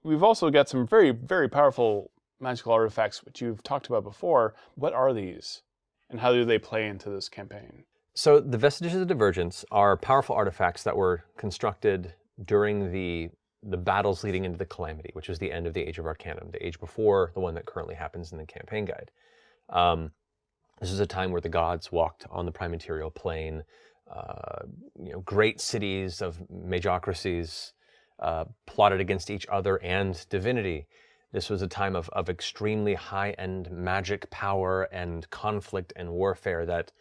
we've also got some very, very powerful magical artifacts, which you've talked about before. What are these, and how do they play into this campaign? So the Vestiges of Divergence are powerful artifacts that were constructed during the battles leading into the Calamity, which is the end of the Age of Arcanum, the age before the one that currently happens in the campaign guide. This is a time where the gods walked on the prime material plane. Great cities of magocracies plotted against each other and divinity. This was a time of extremely high-end magic power and conflict and warfare that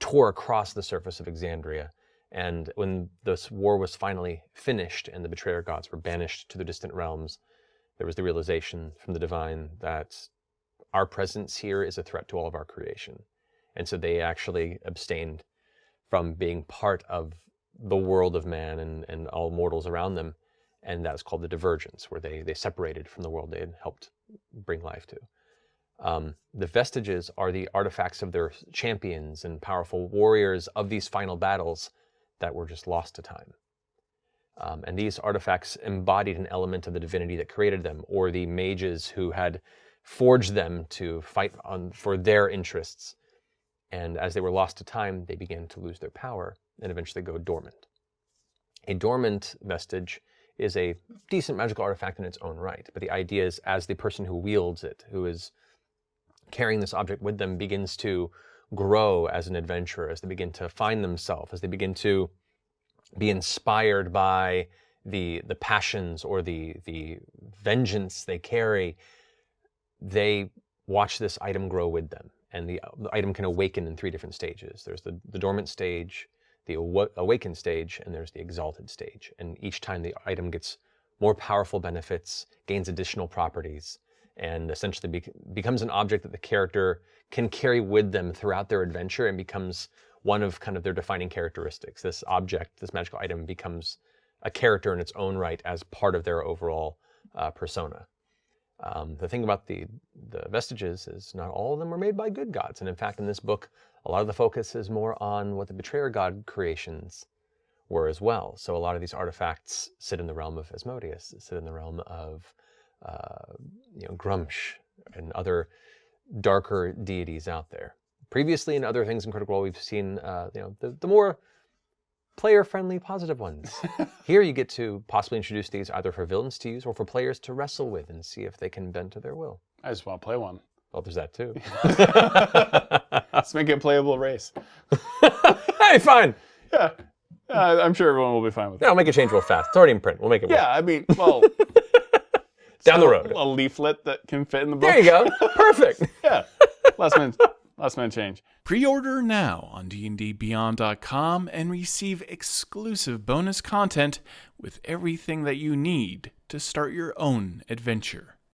tore across the surface of Exandria. And when this war was finally finished and the betrayer gods were banished to the distant realms, there was the realization from the divine that our presence here is a threat to all of our creation. And so they actually abstained from being part of the world of man and all mortals around them. And that's called the Divergence, where they separated from the world they had helped bring life to. The Vestiges are the artifacts of their champions and powerful warriors of these final battles that were just lost to time. And these artifacts embodied an element of the divinity that created them, or the mages who had forged them to fight for their interests. And as they were lost to time, they began to lose their power and eventually go dormant. A dormant vestige is a decent magical artifact in its own right, but the idea is as the person who wields it, who is carrying this object with them, begins to grow as an adventurer, as they begin to find themselves, as they begin to be inspired by the passions or the vengeance they carry, they watch this item grow with them. And the item can awaken in 3 different stages. There's the dormant stage, the awakened stage, and there's the exalted stage. And each time the item gets more powerful benefits, gains additional properties, and essentially becomes an object that the character can carry with them throughout their adventure and becomes one of kind of their defining characteristics. This object, this magical item, becomes a character in its own right as part of their overall persona. The thing about the Vestiges is not all of them were made by good gods. And in fact, in this book, a lot of the focus is more on what the betrayer god creations were as well. So a lot of these artifacts sit in the realm of Asmodeus, sit in the realm of Grumsh and other darker deities out there. Previously, in other things in Critical Role, we've seen the more player-friendly, positive ones. Here you get to possibly introduce these either for villains to use or for players to wrestle with and see if they can bend to their will. I just want to play one. Well, there's that too. Let's make it a playable race. Hey, fine. Yeah. I'm sure everyone will be fine with it. Yeah, I'll make a change real fast. It's already in print. We'll make it work. Yeah, I mean, well... Down the road. A leaflet that can fit in the book. There you go. Perfect. Yeah. Last minute change. Pre-order now on dndbeyond.com and receive exclusive bonus content with everything that you need to start your own adventure.